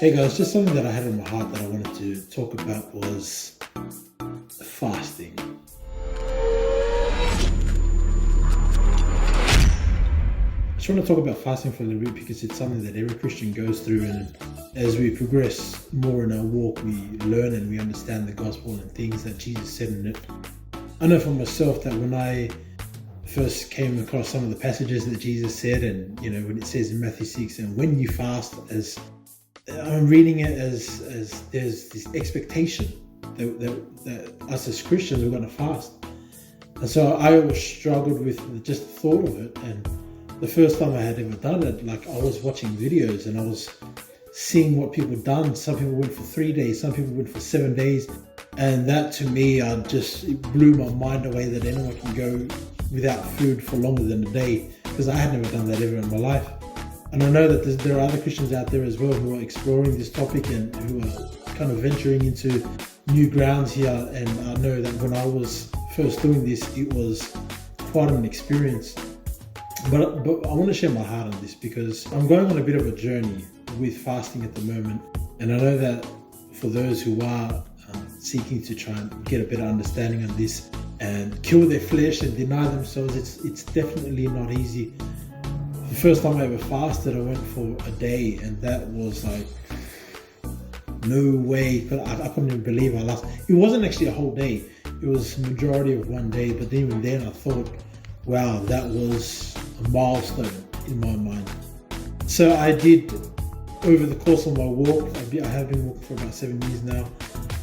Hey guys, just something that I had in my heart that I wanted to talk about was fasting. I just want to talk about fasting for a little bit because it's something that every Christian goes through, and as we progress more in our walk, we learn and we understand the gospel and things that Jesus said in it. I know for myself that when I first came across some of the passages that Jesus said, and when it says in Matthew 6, and when you fast, as I'm reading it as there's this expectation that us as Christians we're going to fast. And so I always struggled with just the thought of it. And the first time I had ever done it, like I was watching videos and I was seeing what people done. Some people went for 3 days, some people went for 7 days. And that to me, it blew my mind away that anyone can go without food for longer than a day, because I had never done that ever in my life. And I know that there are other Christians out there as well who are exploring this topic and who are kind of venturing into new grounds here. And I know that when I was first doing this, it was quite an experience. But I want to share my heart on this because I'm going on a bit of a journey with fasting at the moment. And I know that for those who are seeking to try and get a better understanding on this and kill their flesh and deny themselves, it's definitely not easy. The first time I ever fasted, I went for a day, and that was like, no way. But I couldn't even believe I lasted. It wasn't actually a whole day. It was the majority of one day. But even then I thought, wow, that was a milestone in my mind. So I did, over the course of my walk, I have been walking for about 7 years now.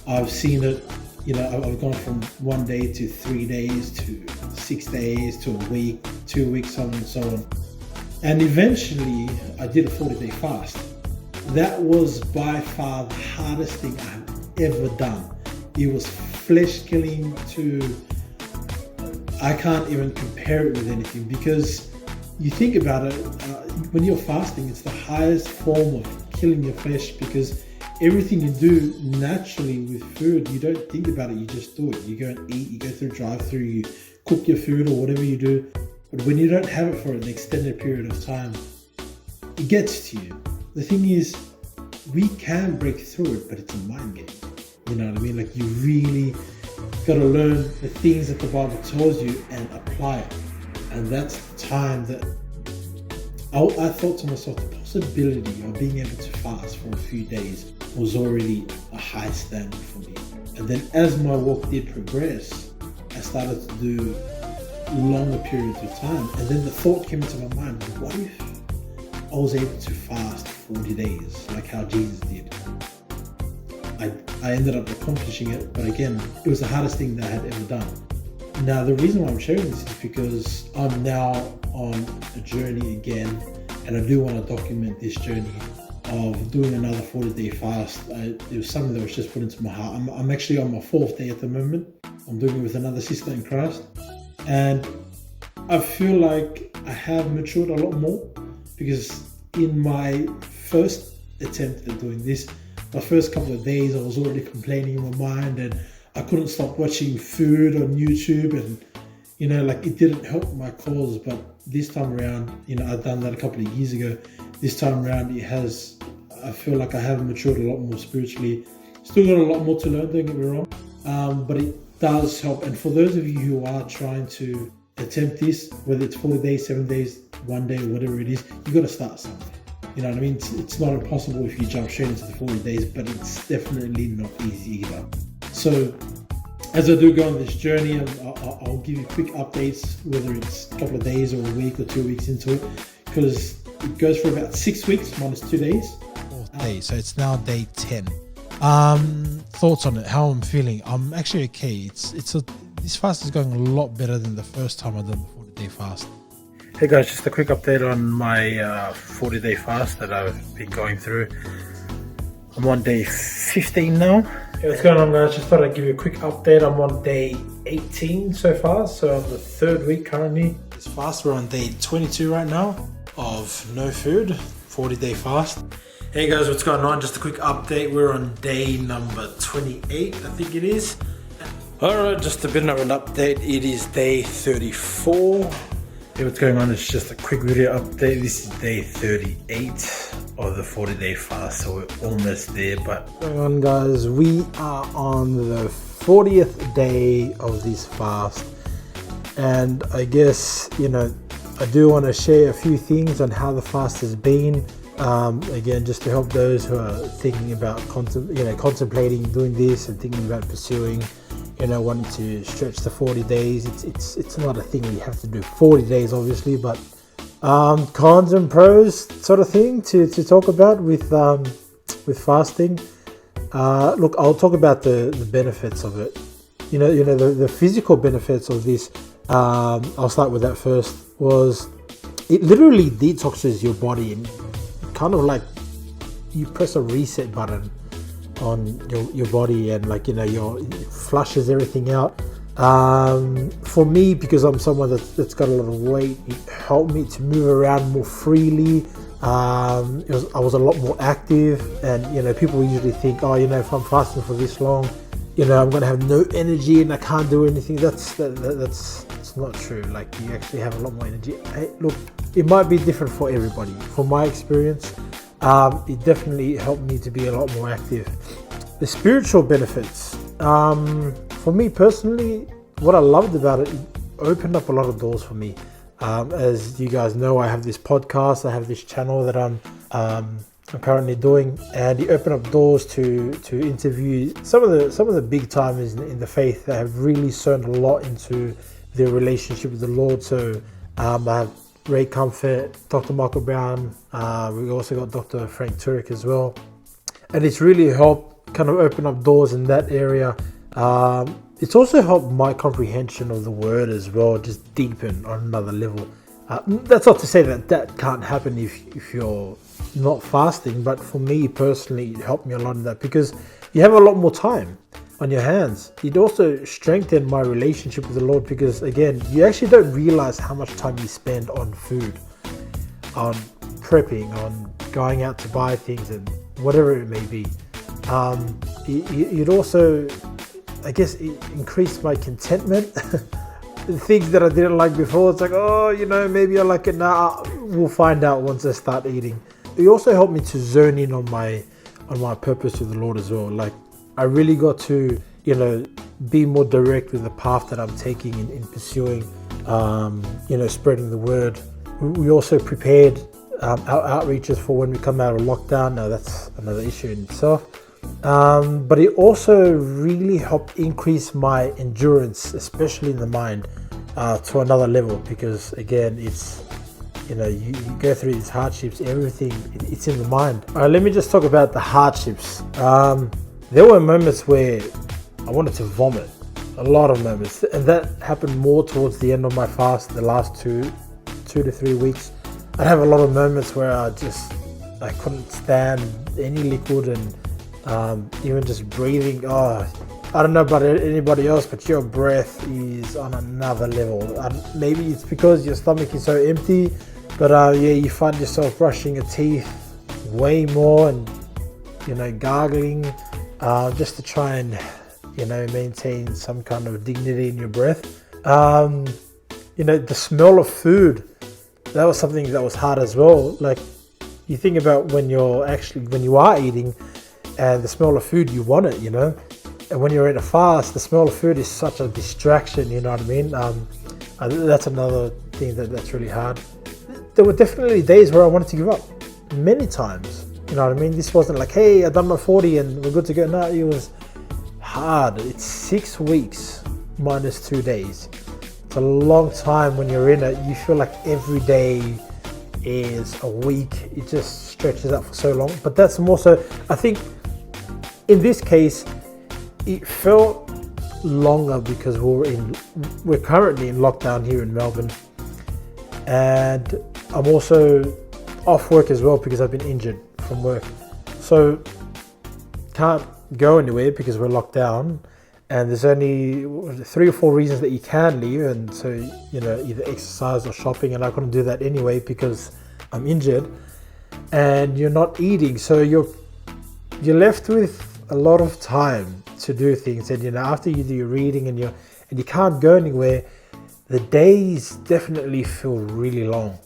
I've seen it, I've gone from 1 day to 3 days to 6 days to a week, 2 weeks, so on and so on. And eventually I did a 40-day fast. That was by far the hardest thing I've ever done. It was flesh killing I can't even compare it with anything, because you think about it, when you're fasting, it's the highest form of killing your flesh, because everything you do naturally with food, you don't think about it, you just do it. You go and eat, you go through drive-through, you cook your food or whatever you do. But when you don't have it for an extended period of time, it gets to you. The thing is, we can break through it, but it's a mind game. You know what I mean? Like, you really got to learn the things that the Bible tells you and apply it. And that's the time that I thought to myself, the possibility of being able to fast for a few days was already a high standard for me. And then as my walk did progress, I started to do longer periods of time. And then the thought came into my mind, what if I was able to fast 40 days like how Jesus did? I ended up accomplishing it, but again, it was the hardest thing that I had ever done. Now, the reason why I'm sharing this is because I'm now on a journey again, and I do want to document this journey of doing another 40-day fast. It was something that was just put into my heart. I'm actually on my 4th day at the moment. I'm doing it with another sister in Christ, and I feel like I have matured a lot more, because in my first attempt at doing this, my first couple of days, I was already complaining in my mind, and I couldn't stop watching food on YouTube, and it didn't help my cause. But this time around, I've done that a couple of years ago. This time around, I feel like I have matured a lot more spiritually. Still got a lot more to learn, don't get me wrong, but it does help. And for those of you who are trying to attempt this, whether it's 40 days, 7 days, 1 day, whatever it is, you got to start something. You know what I mean? It's not impossible if you jump straight into the 40 days, but it's definitely not easy either. So as I do go on this journey, I'll give you quick updates, whether it's a couple of days or a week or 2 weeks into it, because it goes for about 6 weeks minus 2 days. 4th day, so it's now day 10. Thoughts on it, how I'm feeling? I'm actually okay. This fast is going a lot better than the first time I did the 40-day fast. Hey guys, just a quick update on my 40-day fast that I've been going through. I'm on day 15 now. Hey, what's going on guys? Just thought I'd give you a quick update. I'm on day 18 so far, so I'm the 3rd week currently. This fast, we're on day 22 right now of no food, 40-day fast. Hey guys, what's going on? Just a quick update. We're on day number 28, I think it is. Alright, just a bit of an update. It is day 34. Hey, what's going on? It's just a quick video update. This is day 38 of the 40-day fast, so we're almost there. But going on, guys, we are on the 40th day of this fast, and I guess, you know, I do want to share a few things on how the fast has been. Again, just to help those who are thinking about contemplating doing this and thinking about pursuing, you know, wanting to stretch to 40 days. It's not a thing you have to do 40 days, obviously, but cons and pros sort of thing to talk about with fasting. Look, I'll talk about the benefits of it. You know the physical benefits of this. I'll start with that first. Was it literally detoxes your body, and kind of like you press a reset button on your body, and like, you know, it flushes everything out. For me, because I'm someone that's got a lot of weight, it helped me to move around more freely. I was a lot more active, and, you know, people usually think, oh, you know, if I'm fasting for this long, you know, I'm gonna have no energy and I can't do anything. That's not true. Like, you actually have a lot more energy. Hey, look, it might be different for everybody. From my experience, it definitely helped me to be a lot more active. The spiritual benefits, for me personally, what I loved about it opened up a lot of doors for me. As you guys know, I have this podcast, I have this channel that I'm currently doing, and it opened up doors to interview some of the big timers in the faith that have really sown a lot into their relationship with the Lord. So I have Ray Comfort, Dr. Michael Brown, we also got Dr. Frank Turek as well, and it's really helped kind of open up doors in that area. It's also helped my comprehension of the word as well, just deepen on another level. That's not to say that can't happen if you're not fasting, but for me personally, it helped me a lot in that, because you have a lot more time on your hands. It also strengthened my relationship with the Lord, because again, you actually don't realize how much time you spend on food, on prepping, on going out to buy things, and whatever it may be. It also, I guess, it increased my contentment. The things that I didn't like before, it's like, oh, you know, maybe I like it now. We'll find out once I start eating. It also helped me to zone in on my purpose with the Lord as well. Like, I really got to, you know, be more direct with the path that I'm taking in pursuing, you know, spreading the word. We also prepared our outreaches for when we come out of lockdown. Now that's another issue in itself. But it also really helped increase my endurance, especially in the mind, to another level, because again, it's, you know, you go through these hardships, everything, it's in the mind. All right, let me just talk about the hardships. There were moments where I wanted to vomit, a lot of moments, and that happened more towards the end of my fast, the last two to 3 weeks. I'd have a lot of moments where I couldn't stand any liquid, and even just breathing. Oh, I don't know about anybody else, but your breath is on another level. Maybe it's because your stomach is so empty, but yeah, you find yourself brushing your teeth way more, and, you know, gargling, just to try and, you know, maintain some kind of dignity in your breath. You know, the smell of food, that was something that was hard as well. Like, you think about when you are eating, and the smell of food, you want it, you know. And when you're in a fast, the smell of food is such a distraction, you know what I mean? That's another thing that's really hard. There were definitely days where I wanted to give up, many times, you know what I mean? This wasn't like, hey, I've done my 40 and we're good to go. No, it was hard. It's 6 weeks minus 2 days. It's a long time when you're in it. You feel like every day is a week. It just stretches out for so long. But that's more so, I think, in this case, it felt longer because we're currently in lockdown here in Melbourne, and I'm also off work as well because I've been injured from work, so can't go anywhere because we're locked down, and there's only 3 or 4 reasons that you can leave, and so, you know, either exercise or shopping, and I couldn't do that anyway because I'm injured, and you're not eating, so you're left with a lot of time to do things. And, you know, after you do your reading and you can't go anywhere, the days definitely feel really long.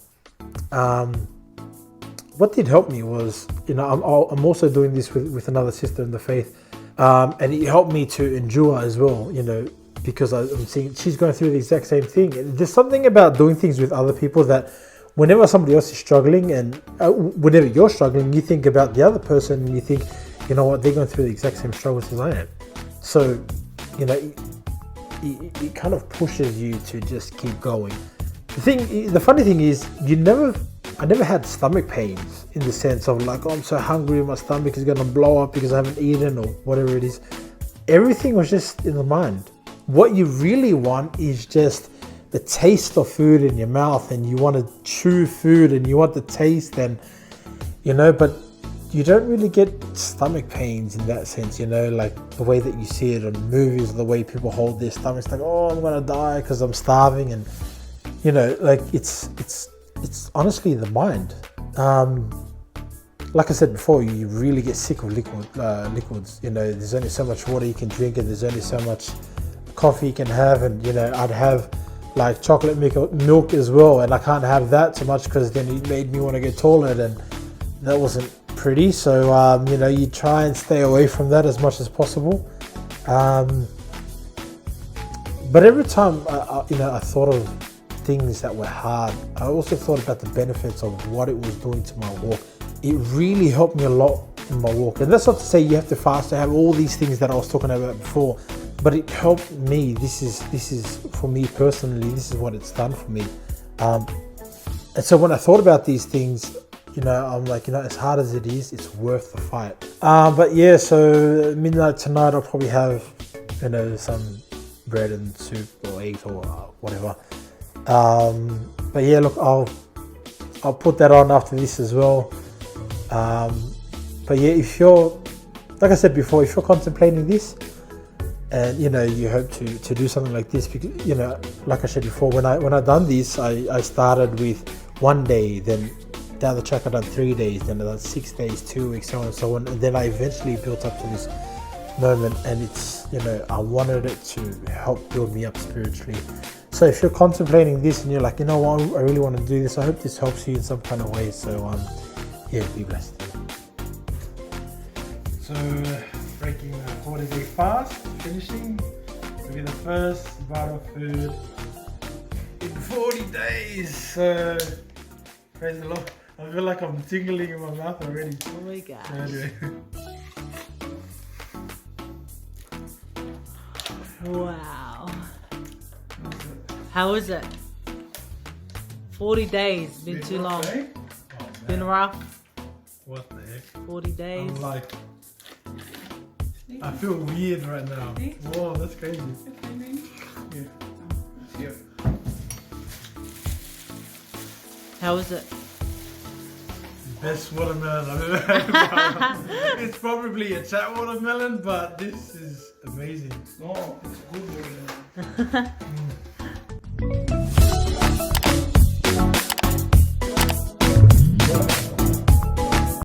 what did help me was, you know, I'm also doing this with another sister in the faith, and it helped me to endure as well, you know, because I'm seeing she's going through the exact same thing. And there's something about doing things with other people that whenever somebody else is struggling, and whenever you're struggling, you think about the other person and you think, you know what, they're going through the exact same struggles as I am. So, you know, it kind of pushes you to just keep going. The funny thing is, I never had stomach pains in the sense of like, oh, I'm so hungry, my stomach is going to blow up because I haven't eaten or whatever it is. Everything was just in the mind. What you really want is just the taste of food in your mouth, and you want to chew food and you want the taste, and, you know, but you don't really get stomach pains in that sense, you know, like the way that you see it on movies, the way people hold their stomachs like, oh, I'm going to die because I'm starving. And, you know, like it's honestly the mind. Like I said before, you really get sick of liquids. You know, there's only so much water you can drink, and there's only so much coffee you can have. And, you know, I'd have like chocolate milk as well, and I can't have that too much because then it made me want to get taller, and that wasn't pretty. So, you know, you try and stay away from that as much as possible. But every time, you know, I thought of things that were hard, I also thought about the benefits of what it was doing to my walk. It really helped me a lot in my walk. And that's not to say you have to fast to have all these things that I was talking about before, but it helped me. This is for me personally, this is what it's done for me. And so when I thought about these things, you know, I'm like, you know, as hard as it is, it's worth the fight. But yeah, so midnight tonight, I'll probably have, you know, some bread and soup or eggs or whatever. But yeah, look, I'll put that on after this as well. But yeah, if you're, like I said before, if you're contemplating this, and, you know, you hope to do something like this, because, you know, like I said before, when I done this, I started with 1 day, then down the track I done 3 days, then I done 6 days, 2 weeks, so on and so on, and then I eventually built up to this moment, and it's, you know, I wanted it to help build me up spiritually. So if you're contemplating this and you're like, you know what, I really want to do this, I hope this helps you in some kind of way. So yeah, be blessed. So breaking the 40-day fast, finishing, will be the first bite of food in 40 days. So praise the Lord. I feel like I'm tingling in my mouth already. Oh my gosh. Anyway. Wow. How is it? 40 days, been too long. Oh, been rough. What the heck? 40 days. I'm like, I feel weird right now. Whoa, that's crazy. Yeah. How is it? Best watermelon I've ever had. It's probably a chat watermelon, but this is amazing. No, it's good watermelon.